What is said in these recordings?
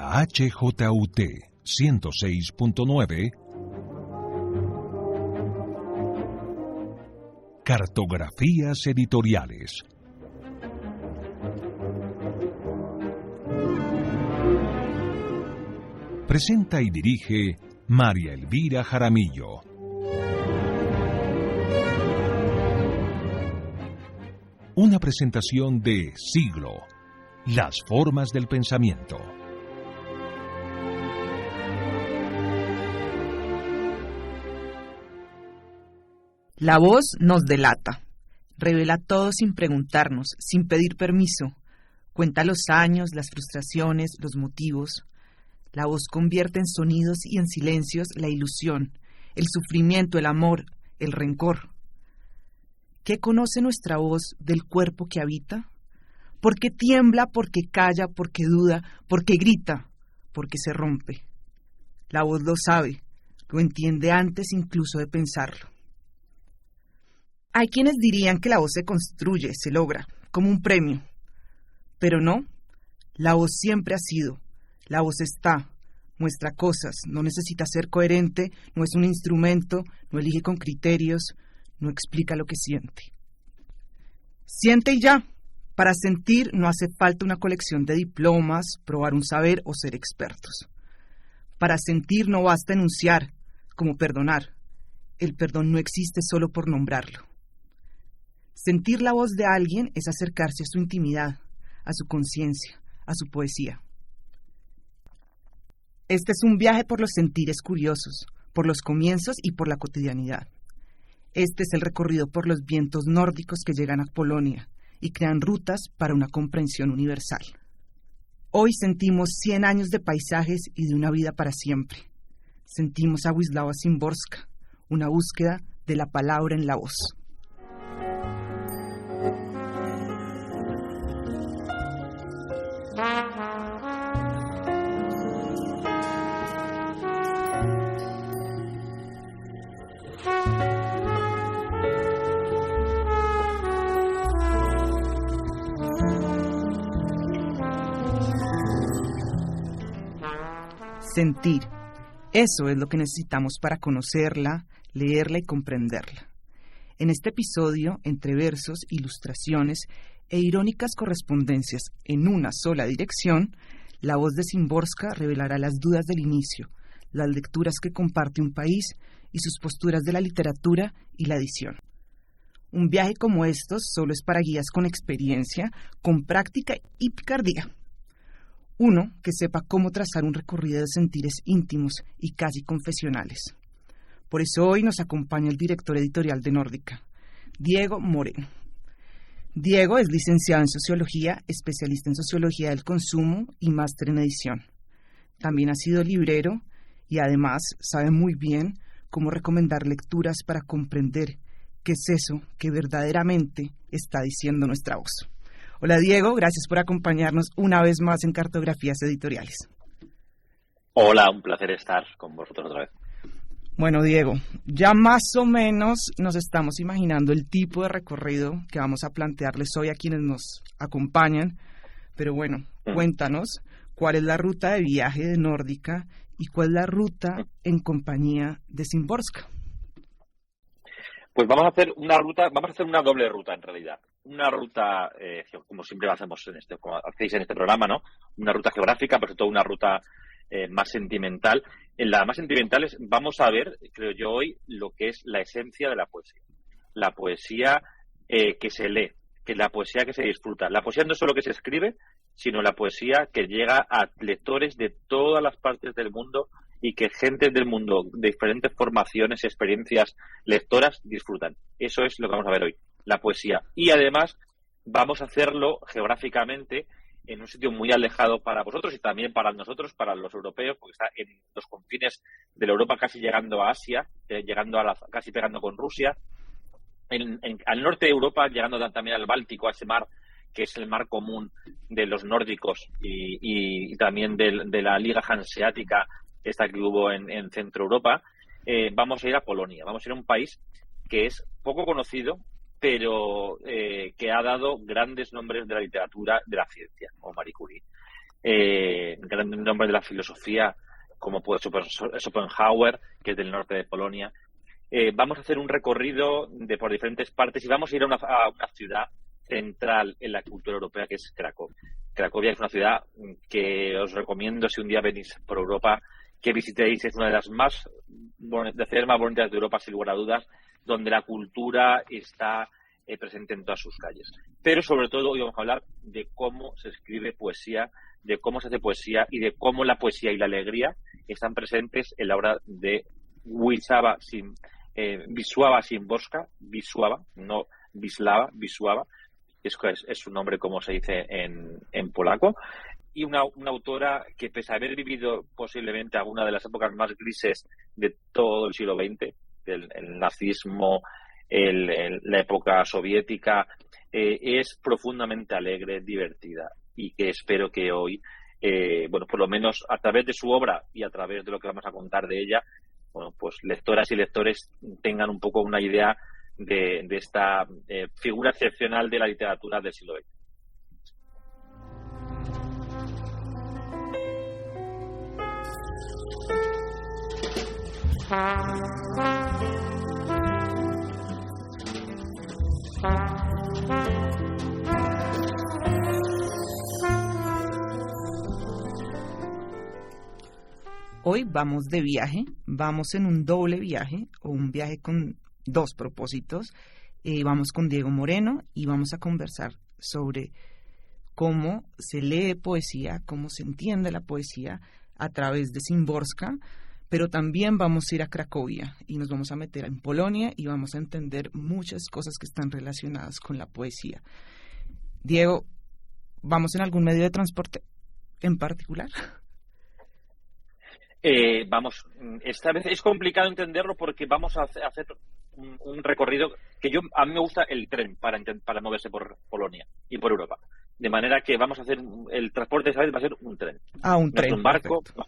la HJUT 106.9 Cartografías editoriales. Presenta y dirige María Elvira Jaramillo. Una presentación de Siglo, las formas del pensamiento. La voz nos delata, revela todo sin preguntarnos, sin pedir permiso, cuenta los años, las frustraciones, los motivos. La voz convierte en sonidos y en silencios la ilusión, el sufrimiento, el amor, el rencor. ¿Qué conoce nuestra voz del cuerpo que habita? ¿Por qué tiembla? ¿Por qué calla? ¿Por qué duda? ¿Por qué grita? ¿Por qué se rompe? La voz lo sabe, lo entiende antes incluso de pensarlo. Hay quienes dirían que la voz se construye, se logra, como un premio. Pero no, la voz siempre ha sido, la voz está, muestra cosas, no necesita ser coherente, no es un instrumento, no elige con criterios, no explica lo que siente. Siente y ya. Para sentir no hace falta una colección de diplomas, probar un saber o ser expertos. Para sentir no basta enunciar, como perdonar. El perdón no existe solo por nombrarlo. Sentir la voz de alguien es acercarse a su intimidad, a su conciencia, a su poesía. Este es un viaje por los sentires curiosos, por los comienzos y por la cotidianidad. Este es el recorrido por los vientos nórdicos que llegan a Polonia y crean rutas para una comprensión universal. Hoy sentimos 100 años de paisajes y de una vida para siempre. Sentimos a Wisława Szymborska, una búsqueda de la palabra en la voz. Sentir. Eso es lo que necesitamos para conocerla, leerla y comprenderla. En este episodio, entre versos, ilustraciones e irónicas correspondencias en una sola dirección, la voz de Szymborska revelará las dudas del inicio, las lecturas que comparte un país y sus posturas de la literatura y la edición. Un viaje como estos solo es para guías con experiencia, con práctica y picardía. Uno que sepa cómo trazar un recorrido de sentires íntimos y casi confesionales. Por eso hoy nos acompaña el director editorial de Nórdica, Diego Moreno. Diego es licenciado en Sociología, especialista en Sociología del Consumo y máster en edición. También ha sido librero y además sabe muy bien cómo recomendar lecturas para comprender qué es eso que verdaderamente está diciendo nuestra voz. Hola Diego, gracias por acompañarnos una vez más en Cartografías Editoriales. Hola, un placer estar con vosotros otra vez. Bueno Diego, ya más o menos nos estamos imaginando el tipo de recorrido que vamos a plantearles hoy a quienes nos acompañan, pero bueno, cuéntanos cuál es la ruta de viaje de Nórdica y cuál es la ruta en compañía de Szymborska. Pues vamos a hacer una doble ruta en realidad. Una ruta, como siempre hacemos como hacéis en este programa, ¿no? Una ruta geográfica, pero sobre todo una ruta más sentimental. En la más sentimental vamos a ver, creo yo hoy, lo que es la esencia de la poesía. La poesía que se lee, que la poesía que se disfruta. La poesía no es solo que se escribe, sino la poesía que llega a lectores de todas las partes del mundo y que gente del mundo de diferentes formaciones, experiencias lectoras disfrutan. Eso es lo que vamos a ver hoy, la poesía. Y además vamos a hacerlo geográficamente en un sitio muy alejado para vosotros y también para nosotros, para los europeos, porque está en los confines de la Europa, casi llegando a Asia, casi pegando con Rusia. Al norte de Europa, llegando también al Báltico, a ese mar que es el mar común de los nórdicos y también de la Liga Hanseática, esta que hubo en Centro Europa. Vamos a ir a Polonia, vamos a ir a un país que es poco conocido, pero que ha dado grandes nombres de la literatura, de la ciencia, como Marie Curie. grandes nombres de la filosofía, como puede ser Schopenhauer, que es del norte de Polonia. Vamos a hacer un recorrido por diferentes partes y vamos a ir a una ciudad central en la cultura europea, que es Cracovia. Cracovia es una ciudad que os recomiendo, si un día venís por Europa, que visitéis. Es una de las más bonitas de Europa, sin lugar a dudas, donde la cultura está presente en todas sus calles. Pero sobre todo hoy vamos a hablar de cómo se escribe poesía, de cómo se hace poesía y de cómo la poesía y la alegría están presentes en la obra de Wisława Szymborska, Wisława, no Wisława, Wisława, es su nombre como se dice en polaco, y una autora que, pese a haber vivido posiblemente alguna de las épocas más grises de todo el siglo XX, el nazismo, la época soviética, es profundamente alegre, divertida, y que espero que hoy, por lo menos a través de su obra y a través de lo que vamos a contar de ella, pues lectoras y lectores tengan un poco una idea de esta figura excepcional de la literatura del siglo XX. Hoy vamos de viaje, vamos en un doble viaje o un viaje con dos propósitos. Vamos con Diego Moreno y vamos a conversar sobre cómo se lee poesía, cómo se entiende la poesía a través de Szymborska, pero también vamos a ir a Cracovia y nos vamos a meter en Polonia y vamos a entender muchas cosas que están relacionadas con la poesía. Diego, ¿vamos en algún medio de transporte en particular? Esta vez es complicado entenderlo porque vamos a hacer un recorrido que a mí me gusta el tren para moverse por Polonia y por Europa. De manera que vamos a hacer el transporte esta vez va a ser un tren. Un tren. Un barco. Perfecto.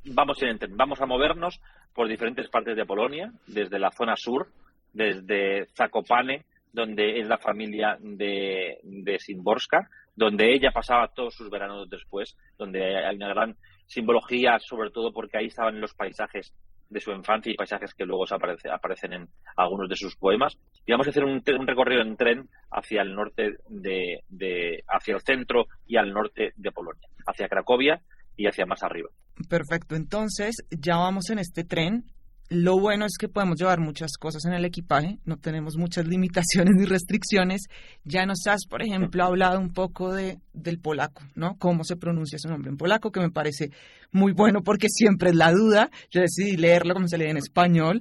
Vamos en el tren. Vamos a movernos por diferentes partes de Polonia, desde la zona sur, desde Zakopane, donde es la familia de Szymborska, donde ella pasaba todos sus veranos después, donde hay una gran simbología, sobre todo porque ahí estaban los paisajes de su infancia y paisajes que luego aparecen en algunos de sus poemas. Y vamos a hacer un recorrido en tren hacia el norte hacia el centro y al norte de Polonia, hacia Cracovia y hacia más arriba. Perfecto, entonces ya vamos en este tren. Lo bueno es que podemos llevar muchas cosas en el equipaje, no tenemos muchas limitaciones ni restricciones. Ya nos has, por ejemplo, hablado un poco del polaco, ¿no? Cómo se pronuncia su nombre en polaco, que me parece muy bueno porque siempre es la duda. Yo decidí leerlo como se lee en español,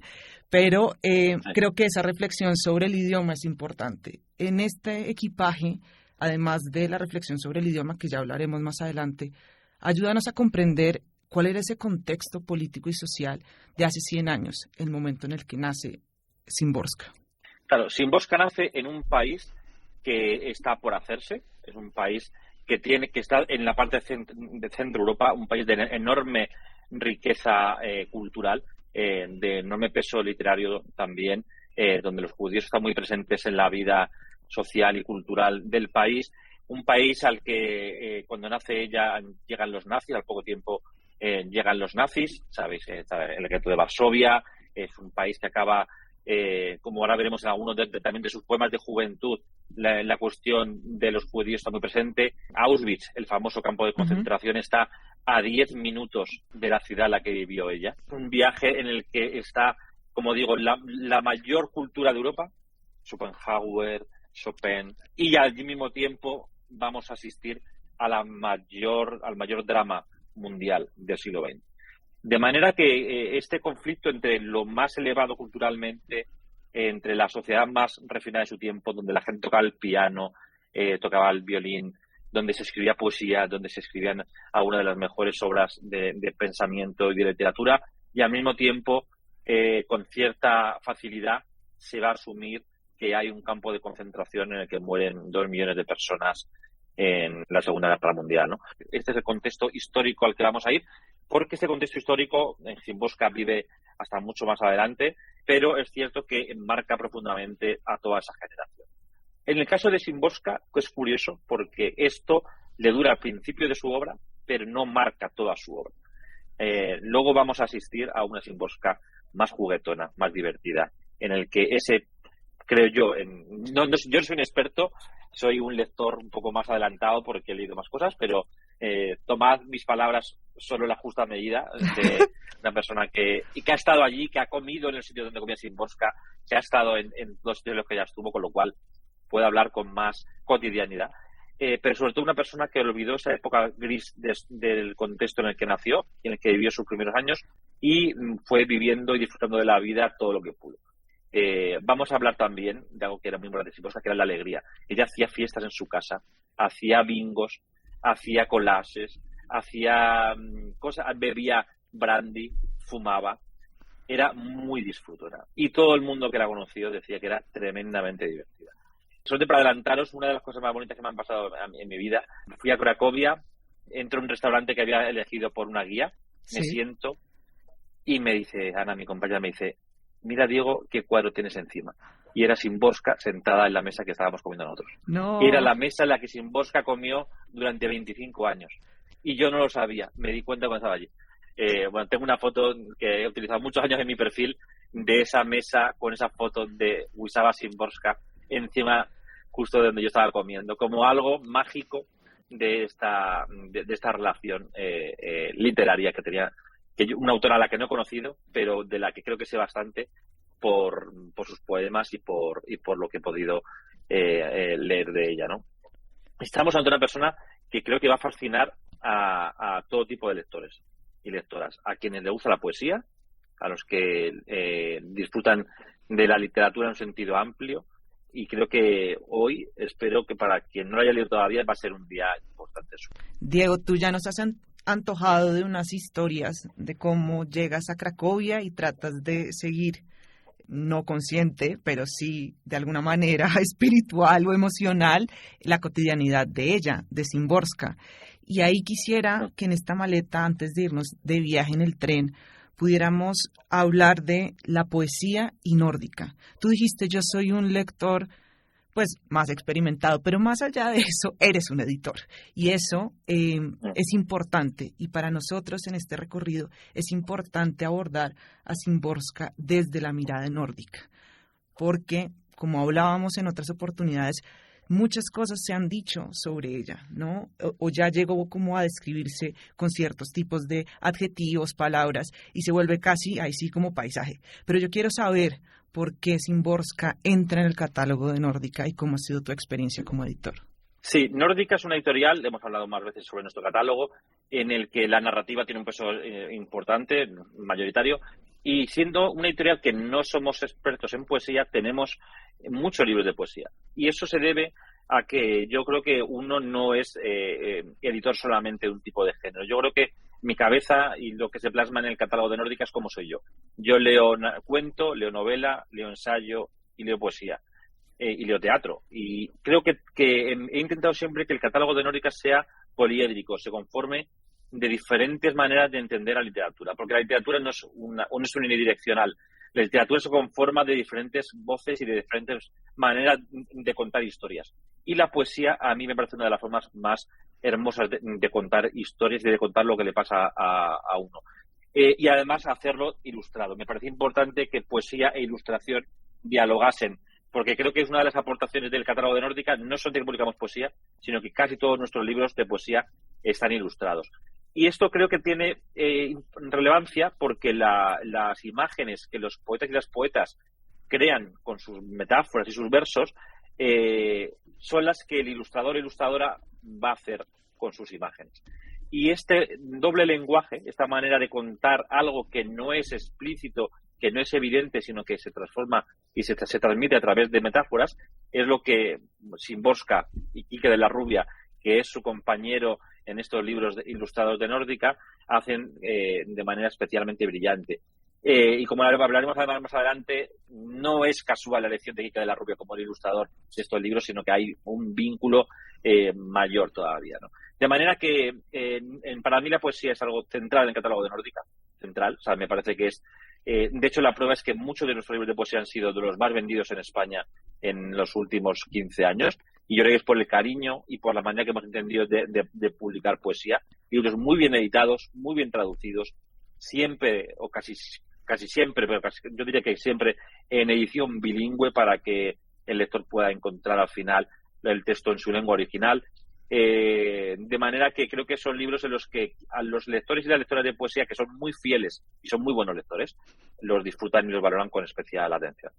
pero creo que esa reflexión sobre el idioma es importante. En este equipaje, además de la reflexión sobre el idioma, que ya hablaremos más adelante, ayúdanos a comprender cuál era ese contexto político y social de hace 100 años, el momento en el que nace Szymborska. Claro, Szymborska nace en un país que está por hacerse, es un país que está en la parte de Centro Europa, un país de enorme riqueza cultural, de enorme peso literario también, donde los judíos están muy presentes en la vida social y cultural del país. Un país al que cuando nace ella llegan los nazis, al poco tiempo llegan los nazis, ¿sabéis? El gueto de Varsovia, es un país que acaba, como ahora veremos en algunos también de sus poemas de juventud, la cuestión de los judíos está muy presente. Auschwitz, el famoso campo de concentración, está a 10 minutos de la ciudad en la que vivió ella. Un viaje en el que está, como digo, la mayor cultura de Europa, Schopenhauer, Chopin, y al mismo tiempo vamos a asistir al mayor drama mundial del siglo XX. De manera que este conflicto entre lo más elevado culturalmente, entre la sociedad más refinada de su tiempo, donde la gente tocaba el piano, tocaba el violín, donde se escribía poesía, donde se escribían algunas de las mejores obras de pensamiento y de literatura, y al mismo tiempo, con cierta facilidad, se va a asumir que hay un campo de concentración en el que mueren 2 millones de personas en la Segunda Guerra Mundial, ¿no? Este es el contexto histórico al que vamos a ir, porque este contexto histórico en Szymborska vive hasta mucho más adelante, pero es cierto que enmarca profundamente a toda esa generación. En el caso de Szymborska, es curioso, porque esto le dura al principio de su obra, pero no marca toda su obra. Luego vamos a asistir a una Szymborska más juguetona, más divertida, en el que creo yo, yo no soy un experto, soy un lector un poco más adelantado porque he leído más cosas, pero tomad mis palabras solo en la justa medida de una persona que ha estado allí, que ha comido en el sitio donde comía Szymborska, que ha estado en dos sitios en los que ya estuvo, con lo cual puede hablar con más cotidianidad. Pero sobre todo una persona que olvidó esa época gris del contexto en el que nació, en el que vivió sus primeros años, y fue viviendo y disfrutando de la vida todo lo que pudo. Vamos a hablar también de algo que era muy importante, que era la alegría. Ella hacía fiestas en su casa, hacía bingos, hacía collages, hacía cosas, bebía brandy, fumaba. Era muy disfrutona. Y todo el mundo que la conoció decía que era tremendamente divertida. Solamente para adelantaros, una de las cosas más bonitas que me han pasado en mi vida, fui a Cracovia, entro en un restaurante que había elegido por una guía, me siento y me dice, Ana, mi compañera, me dice, mira, Diego, qué cuadro tienes encima. Y era Szymborska sentada en la mesa que estábamos comiendo nosotros. No. Era la mesa en la que Szymborska comió durante 25 años. Y yo no lo sabía, me di cuenta cuando estaba allí. Bueno, tengo una foto que he utilizado muchos años en mi perfil de esa mesa con esa foto de Wisława Szymborska encima justo de donde yo estaba comiendo, como algo mágico de esta relación literaria que tenía, una autora a la que no he conocido, pero de la que creo que sé bastante por sus poemas y por lo que he podido leer de ella, ¿no? Estamos ante una persona que creo que va a fascinar a todo tipo de lectores y lectoras, a quienes les gusta la poesía, a los que disfrutan de la literatura en un sentido amplio. Y creo que hoy, espero que para quien no lo haya leído todavía, va a ser un día importante. Diego, tú ya nos has antojado de unas historias de cómo llegas a Cracovia y tratas de seguir, no consciente, pero sí de alguna manera espiritual o emocional, la cotidianidad de ella, de Szymborska. Y ahí quisiera que en esta maleta, antes de irnos de viaje en el tren, pudiéramos hablar de la poesía y nórdica. Tú dijiste, yo soy un lector pues más experimentado, pero más allá de eso, eres un editor. Y eso es importante. Y para nosotros en este recorrido es importante abordar a Szymborska desde la mirada nórdica. Porque, como hablábamos en otras oportunidades, muchas cosas se han dicho sobre ella, ¿no? O ya llegó como a describirse con ciertos tipos de adjetivos, palabras, y se vuelve casi, ahí sí, como paisaje. Pero yo quiero saber por qué Szymborska entra en el catálogo de Nórdica y cómo ha sido tu experiencia como editor. Sí, Nórdica es una editorial, hemos hablado más veces sobre nuestro catálogo, en el que la narrativa tiene un peso importante, mayoritario, y siendo una editorial que no somos expertos en poesía, tenemos muchos libros de poesía. Y eso se debe a que yo creo que uno no es editor solamente de un tipo de género. Yo creo que mi cabeza y lo que se plasma en el catálogo de Nórdica es como soy yo. Yo leo cuento, leo novela, leo ensayo y leo poesía. Y leo teatro. Y creo que he intentado siempre que el catálogo de Nórdica sea poliédrico, se conforme de diferentes maneras de entender la literatura, porque la literatura no es unidireccional. La literatura se conforma de diferentes voces y de diferentes maneras de contar historias. Y la poesía a mí me parece una de las formas más hermosas de contar historias y de contar lo que le pasa a uno. Y además hacerlo ilustrado. Me parece importante que poesía e ilustración dialogasen, porque creo que es una de las aportaciones del catálogo de Nórdica, no solamente que publicamos poesía, sino que casi todos nuestros libros de poesía están ilustrados. Y esto creo que tiene relevancia porque las imágenes que los poetas y las poetas crean con sus metáforas y sus versos son las que el ilustrador o ilustradora va a hacer con sus imágenes. Y este doble lenguaje, esta manera de contar algo que no es explícito, que no es evidente, sino que se transforma y se transmite a través de metáforas, es lo que Szymborska y Quique de la Rubia, que es su compañero en estos libros ilustrados de Nórdica, hacen de manera especialmente brillante. Y como hablaremos además más adelante, no es casual la elección de Quique de la Rubia como el ilustrador de estos libros, sino que hay un vínculo mayor todavía, ¿no? De manera que para mí la poesía es algo central en el catálogo de Nórdica, central, o sea, me parece que es... de hecho, la prueba es que muchos de nuestros libros de poesía han sido de los más vendidos en España en los últimos 15 años Y yo creo que es por el cariño y por la manera que hemos entendido de publicar poesía. Libros muy bien editados, muy bien traducidos, siempre, o casi siempre, pero yo diría que siempre en edición bilingüe para que el lector pueda encontrar al final el texto en su lengua original. De manera que creo que son libros en los que a los lectores y las lectoras de poesía, que son muy fieles y son muy buenos lectores, los disfrutan y los valoran con especial atención.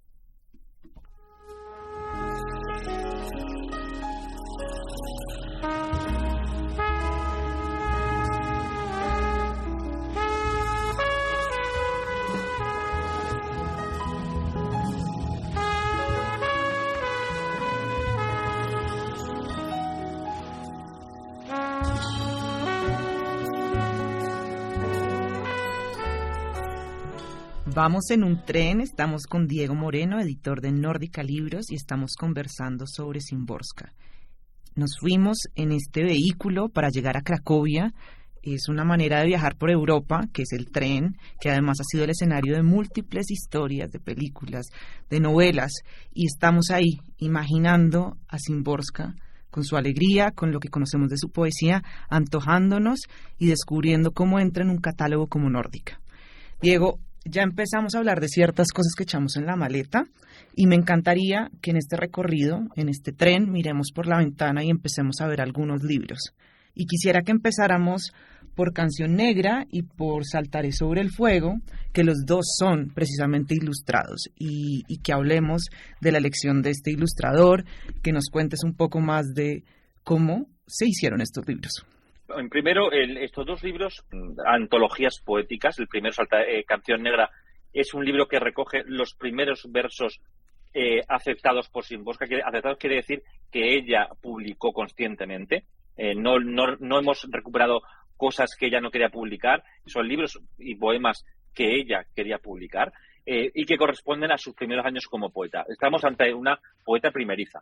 Vamos en un tren, estamos con Diego Moreno, editor de Nórdica Libros, y estamos conversando sobre Szymborska. Nos fuimos en este vehículo para llegar a Cracovia. Es una manera de viajar por Europa, que es el tren, que además ha sido el escenario de múltiples historias, de películas, de novelas, y estamos ahí imaginando a Szymborska con su alegría, con lo que conocemos de su poesía, antojándonos y descubriendo cómo entra en un catálogo como Nórdica. Diego, ya empezamos a hablar de ciertas cosas que echamos en la maleta y me encantaría que en este recorrido, en este tren, miremos por la ventana y empecemos a ver algunos libros. Y quisiera que empezáramos por Canción Negra y por Saltaré sobre el fuego, que los dos son precisamente ilustrados, y que hablemos de la elección de este ilustrador, que nos cuentes un poco más de cómo se hicieron estos libros. Primero, estos dos libros, antologías poéticas. El primero, Canción Negra, es un libro que recoge los primeros versos aceptados por Szymborska. Aceptados quiere decir que ella publicó conscientemente. No hemos recuperado cosas que ella no quería publicar. Son libros y poemas que ella quería publicar y que corresponden a sus primeros años como poeta. Estamos ante una poeta primeriza,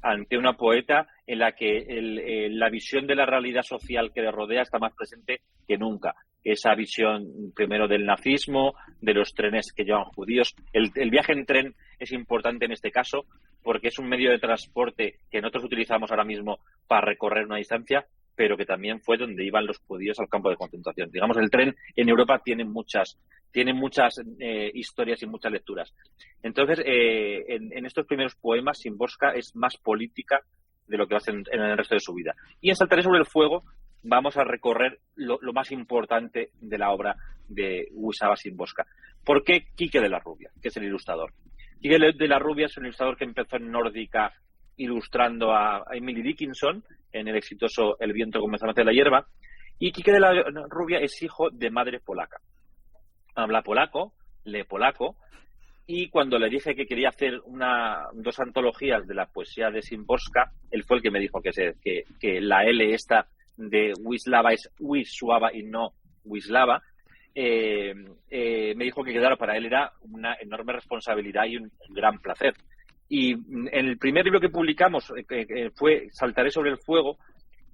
ante una poeta en la que la visión de la realidad social que le rodea está más presente que nunca. Esa visión primero del nazismo, de los trenes que llevan judíos. El viaje en tren es importante en este caso porque es un medio de transporte que nosotros utilizamos ahora mismo para recorrer una distancia, pero que también fue donde iban los judíos al campo de concentración. Digamos, el tren en Europa tiene muchas historias y muchas lecturas. Entonces, en estos primeros poemas, Szymborska es más política de lo que va a hacer en el resto de su vida. Y en Saltaré sobre el fuego vamos a recorrer lo más importante de la obra de Wisława Szymborska. ¿Por qué Quique de la Rubia, que es el ilustrador? Quique de la Rubia es un ilustrador que empezó en Nórdica ilustrando a Emily Dickinson en el exitoso El viento comenzó a mecer la hierba, y Quique de la Rubia es hijo de madre polaca. Habla polaco, lee polaco, y cuando le dije que quería hacer dos antologías de la poesía de Szymborska, él fue el que me dijo que la L esta de Wisława es Wisława y no Wisława. Me dijo que quedara para él era una enorme responsabilidad y un gran placer. Y en el primer libro que publicamos fue Saltaré sobre el fuego,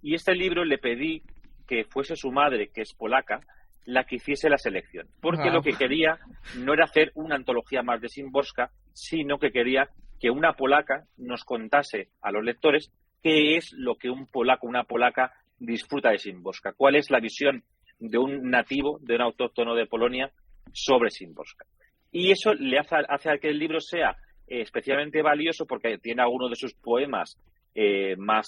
y este libro le pedí que fuese su madre, que es polaca, la que hiciese la selección, porque lo que quería no era hacer una antología más de Szymborska, sino que quería que una polaca nos contase a los lectores qué es lo que un polaco, una polaca disfruta de Szymborska, cuál es la visión de un nativo, de un autóctono de Polonia sobre Szymborska. Y eso le hace a que el libro sea especialmente valioso porque tiene algunos de sus poemas más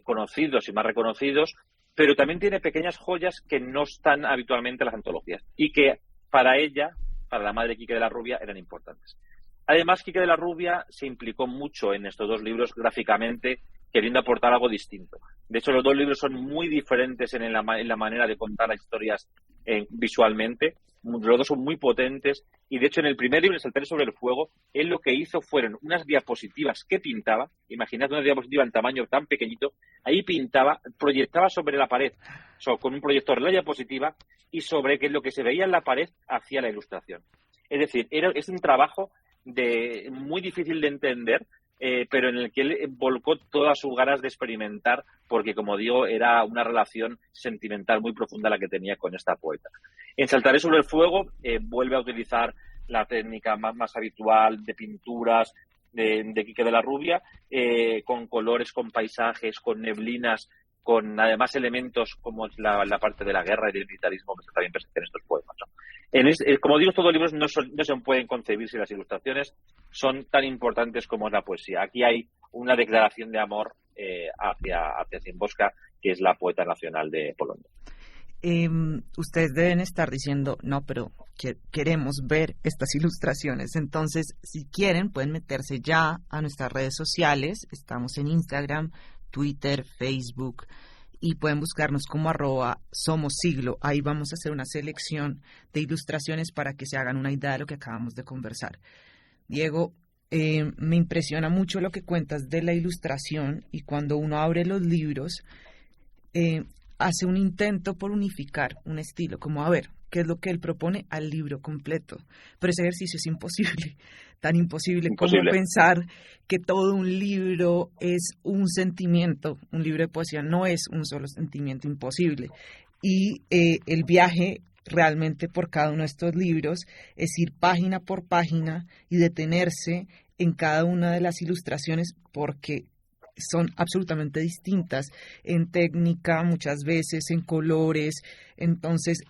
conocidos y más reconocidos, pero también tiene pequeñas joyas que no están habitualmente en las antologías y que para ella, para la madre de Quique de la Rubia, eran importantes. Además, Quique de la Rubia se implicó mucho en estos dos libros gráficamente, queriendo aportar algo distinto. De hecho, los dos libros son muy diferentes en la manera de contar las historias visualmente. Los dos son muy potentes y, de hecho, en el primer libro, Saltaré sobre el fuego, él lo que hizo fueron unas diapositivas que pintaba. Imaginad una diapositiva en tamaño tan pequeñito. Ahí pintaba, proyectaba sobre la pared, con un proyector la diapositiva, y sobre lo que se veía en la pared hacía la ilustración. Es decir, es un trabajo muy difícil de entender, pero en el que él volcó todas sus ganas de experimentar, porque, como digo, era una relación sentimental muy profunda la que tenía con esta poeta. En Saltaré sobre el fuego vuelve a utilizar la técnica más habitual de pinturas, de Quique de la Rubia, con colores, con paisajes, con neblinas, con además elementos como es la parte de la guerra y del militarismo que está también presente en estos poemas, ¿no? Como digo, estos dos libros no se pueden concebir si las ilustraciones son tan importantes como es la poesía. Aquí hay una declaración de amor hacia Szymborska, que es la poeta nacional de Polonia. Ustedes deben estar diciendo, no, pero queremos ver estas ilustraciones. Entonces, si quieren, pueden meterse ya a nuestras redes sociales. Estamos en Instagram, Twitter, Facebook, y pueden buscarnos como @somossiglo. Ahí vamos a hacer una selección de ilustraciones para que se hagan una idea de lo que acabamos de conversar. Diego, me impresiona mucho lo que cuentas de la ilustración, y cuando uno abre los libros, hace un intento por unificar un estilo, como a ver, ¿qué es lo que él propone al libro completo? Pero ese ejercicio es imposible, tan imposible como pensar que todo un libro es un sentimiento. Un libro de poesía no es un solo sentimiento, imposible. Y el viaje realmente por cada uno de estos libros es ir página por página y detenerse en cada una de las ilustraciones, porque son absolutamente distintas en técnica, muchas veces en colores. Entonces,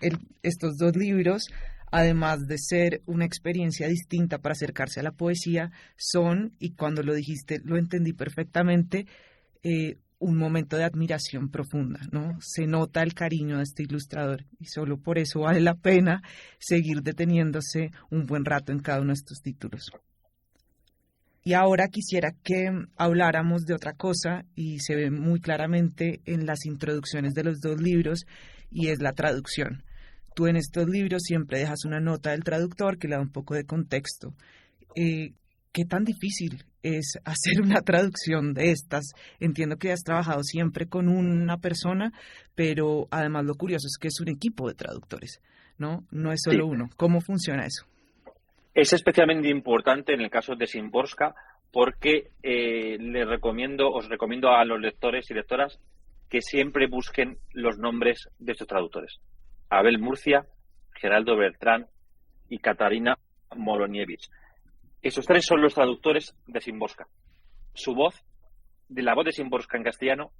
estos dos libros, además de ser una experiencia distinta para acercarse a la poesía, son, y cuando lo dijiste lo entendí perfectamente, un momento de admiración profunda, ¿no? Se nota el cariño de este ilustrador, y solo por eso vale la pena seguir deteniéndose un buen rato en cada uno de estos títulos. Y ahora quisiera que habláramos de otra cosa, y se ve muy claramente en las introducciones de los dos libros, y es la traducción. Tú en estos libros siempre dejas una nota del traductor que le da un poco de contexto. ¿Qué tan difícil es hacer una traducción de estas? Entiendo que has trabajado siempre con una persona, pero además lo curioso es que es un equipo de traductores, ¿no? No es solo uno. ¿Cómo funciona eso? Es especialmente importante en el caso de Szymborska, porque os recomiendo a los lectores y lectoras que siempre busquen los nombres de estos traductores: Abel Murcia, Geraldo Bertrán y Katarina Moloniewicz. Esos tres son los traductores de Szymborska. La voz de Szymborska en castellano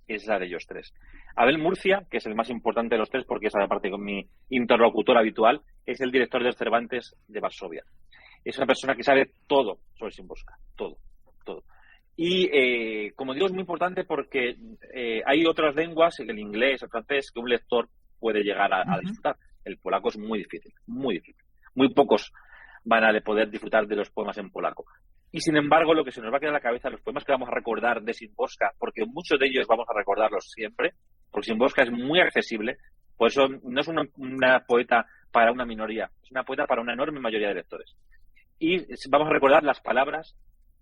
es la de ellos tres. Abel Murcia, que es el más importante de los tres porque es aparte con mi interlocutor habitual, es el director del Cervantes de Varsovia. Es una persona que sabe todo sobre Szymborska, todo. Y como digo, es muy importante porque hay otras lenguas, el inglés, el francés, que un lector puede llegar a disfrutar. El polaco es muy difícil, muy difícil. Muy pocos van a poder disfrutar de los poemas en polaco. Y sin embargo, lo que se nos va a quedar en la cabeza, los poemas que vamos a recordar de Szymborska, porque muchos de ellos vamos a recordarlos siempre, porque Szymborska es muy accesible, por eso no es una poeta para una minoría, es una poeta para una enorme mayoría de lectores. Y vamos a recordar las palabras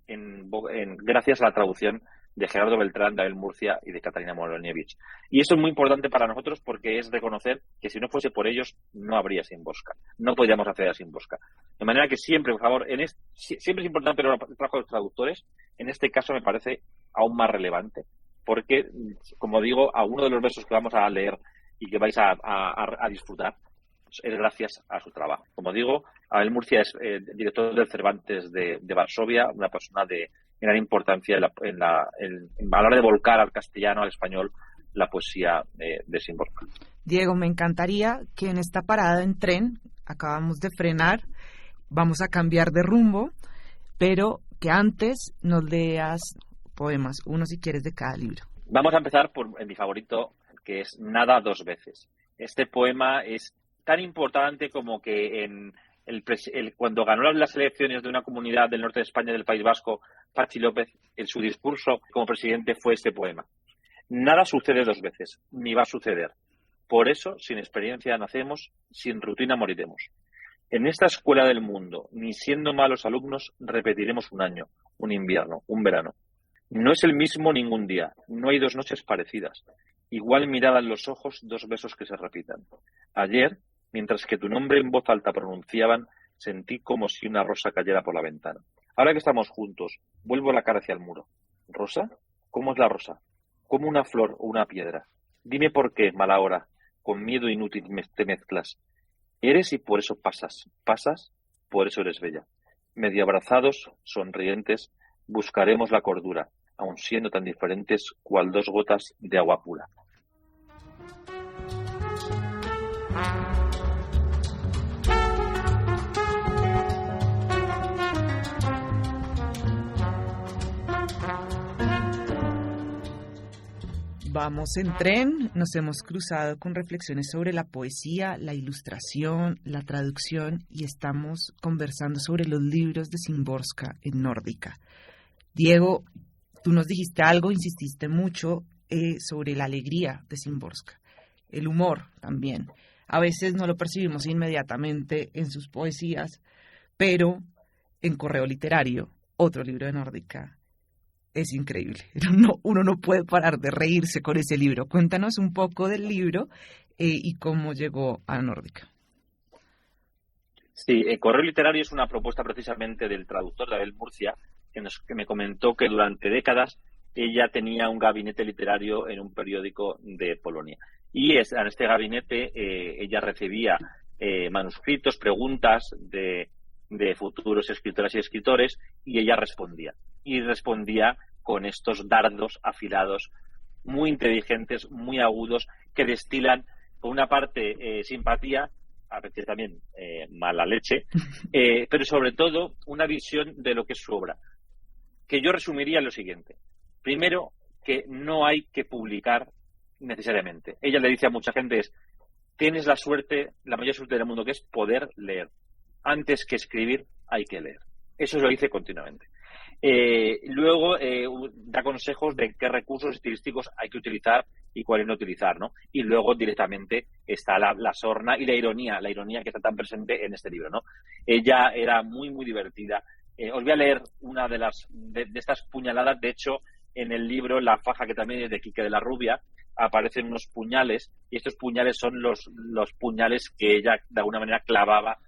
gracias a la traducción de Gerardo Beltrán, de Abel Murcia y de Katarina Moloniewicz. Y esto es muy importante para nosotros porque es reconocer que si no fuese por ellos no habría Szymborska, no podríamos acceder a Szymborska. De manera que siempre, por favor, siempre es importante el trabajo de los traductores. En este caso me parece aún más relevante porque, como digo, alguno de los versos que vamos a leer y que vais a disfrutar es gracias a su trabajo. Como digo, Abel Murcia es director del Cervantes de Varsovia, una persona de gran importancia en la hora de volcar al castellano, al español, la poesía de Szymborska. Diego, me encantaría que en esta parada en tren, acabamos de frenar, vamos a cambiar de rumbo, pero que antes nos leas poemas, uno si quieres de cada libro. Vamos a empezar por mi favorito, que es Nada dos veces. Este poema es tan importante como que cuando ganó las elecciones de una comunidad del norte de España, del País Vasco, Patxi López, en su discurso como presidente fue este poema. Nada sucede dos veces, ni va a suceder. Por eso, sin experiencia nacemos, sin rutina moriremos. En esta escuela del mundo, ni siendo malos alumnos, repetiremos un año, un invierno, un verano. No es el mismo ningún día, no hay dos noches parecidas. Igual mirada en los ojos, dos besos que se repitan. Ayer, mientras que tu nombre en voz alta pronunciaban, sentí como si una rosa cayera por la ventana. Ahora que estamos juntos, vuelvo la cara hacia el muro. ¿Rosa? ¿Cómo es la rosa? ¿Como una flor o una piedra? Dime por qué, mala hora, con miedo inútil te mezclas. Eres y por eso pasas. Pasas, por eso eres bella. medio abrazados, sonrientes, buscaremos la cordura, aun siendo tan diferentes cual dos gotas de agua pura. Vamos en tren, nos hemos cruzado con reflexiones sobre la poesía, la ilustración, la traducción y estamos conversando sobre los libros de Szymborska en Nórdica. Diego, tú nos dijiste algo, insististe mucho sobre la alegría de Szymborska, el humor también. A veces no lo percibimos inmediatamente en sus poesías, pero en Correo Literario, otro libro de Nórdica, es increíble. Uno no puede parar de reírse con ese libro. Cuéntanos un poco del libro y cómo llegó a Nórdica. Sí, Correo Literario es una propuesta precisamente del traductor Abel Murcia, que me comentó que durante décadas ella tenía un gabinete literario en un periódico de Polonia. Y en este gabinete ella recibía manuscritos, preguntas de futuros escritoras y escritores, y ella respondía. Y respondía con estos dardos afilados, muy inteligentes, muy agudos, que destilan, por una parte, simpatía, a veces también mala leche, pero sobre todo una visión de lo que es su obra, que yo resumiría en lo siguiente. Primero, que no hay que publicar necesariamente. Ella le dice a mucha gente tienes la suerte, la mayor suerte del mundo, que es poder leer. Antes que escribir, hay que leer. Eso lo dice continuamente. Luego da consejos de qué recursos estilísticos hay que utilizar y cuáles no utilizar, ¿no? Y luego directamente está la sorna y la ironía que está tan presente en este libro, ¿no? Ella era muy, muy divertida. Os voy a leer una de estas puñaladas. De hecho, en el libro La faja, que también es de Quique de la Rubia, aparecen unos puñales, y estos puñales son los puñales que ella de alguna manera clavaba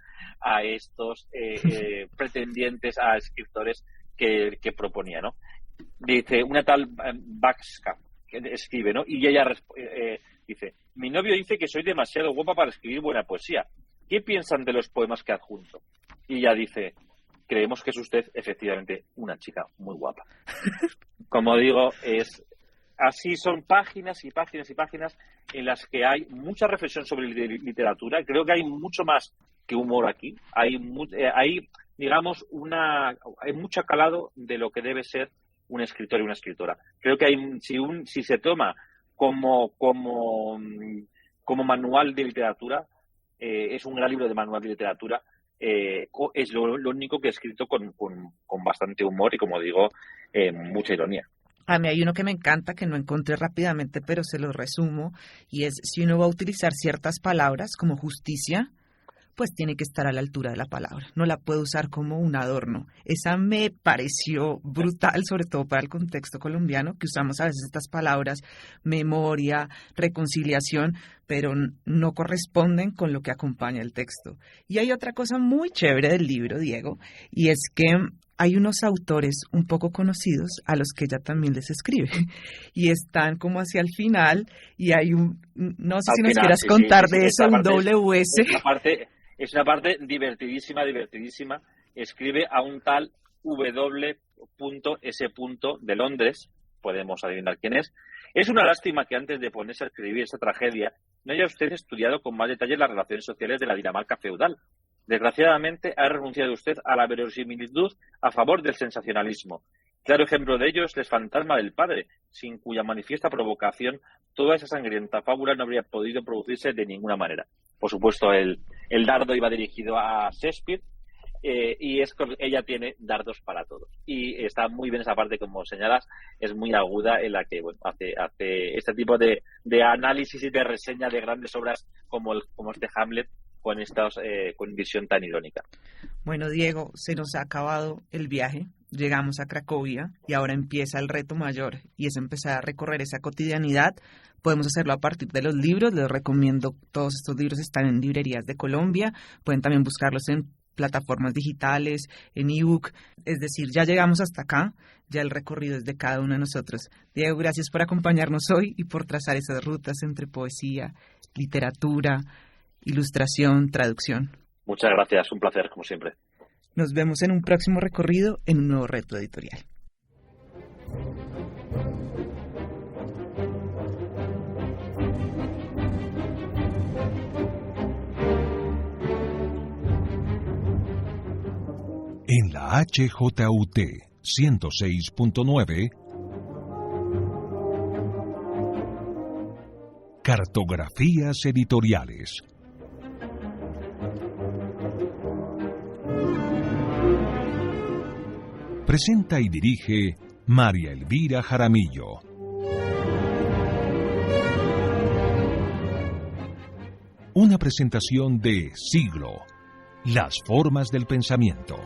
a estos pretendientes a escritores que proponía, ¿no? Dice, una tal Baxka, que escribe, ¿no? Y ella dice, mi novio dice que soy demasiado guapa para escribir buena poesía. ¿Qué piensan de los poemas que adjunto? Y ella dice, creemos que es usted efectivamente una chica muy guapa. Como digo, así son páginas y páginas y páginas en las que hay mucha reflexión sobre literatura. Creo que hay mucho más que humor aquí. Hay digamos, hay mucho calado de lo que debe ser un escritor y una escritora. Creo que si se toma como manual de literatura, es un gran libro de manual de literatura. Es lo único que he escrito con bastante humor y, como digo, mucha ironía. A mí hay uno que me encanta, que no encontré rápidamente, pero se lo resumo, y es, si uno va a utilizar ciertas palabras como justicia, pues tiene que estar a la altura de la palabra. No la puede usar como un adorno. Esa me pareció brutal, sobre todo para el contexto colombiano, que usamos a veces estas palabras, memoria, reconciliación, pero no corresponden con lo que acompaña el texto. Y hay otra cosa muy chévere del libro, Diego, y es que hay unos autores un poco conocidos a los que ella también les escribe, y están como hacia el final, y hay no sé si nos quieras contar de eso, un WS. Es una parte divertidísima. Escribe a un tal W.S. de Londres, podemos adivinar quién es. Es una lástima que antes de ponerse a escribir esta tragedia no haya usted estudiado con más detalle las relaciones sociales de la Dinamarca feudal. Desgraciadamente ha renunciado usted a la verosimilitud a favor del sensacionalismo. Claro ejemplo de ello es El fantasma del padre, sin cuya manifiesta provocación toda esa sangrienta fábula no habría podido producirse de ninguna manera. Por supuesto, el dardo iba dirigido a Shakespeare, y ella tiene dardos para todos. Y está muy bien esa parte, como señalas, es muy aguda, en la que hace este tipo de análisis y de reseña de grandes obras como este Hamlet, con visión tan irónica. Bueno, Diego, se nos ha acabado el viaje. Llegamos a Cracovia y ahora empieza el reto mayor, y es empezar a recorrer esa cotidianidad. Podemos hacerlo a partir de los libros. Les recomiendo, todos estos libros están en librerías de Colombia. Pueden también buscarlos en plataformas digitales, en ebook. Es decir, ya llegamos hasta acá, ya el recorrido es de cada uno de nosotros. Diego, gracias por acompañarnos hoy y por trazar esas rutas entre poesía, literatura, ilustración, traducción. Muchas gracias, un placer, como siempre. Nos vemos en un próximo recorrido en un nuevo reto editorial. En la HJUT 106.9, Cartografías Editoriales. Presenta y dirige María Elvira Jaramillo. Una presentación de Siglo, las formas del pensamiento.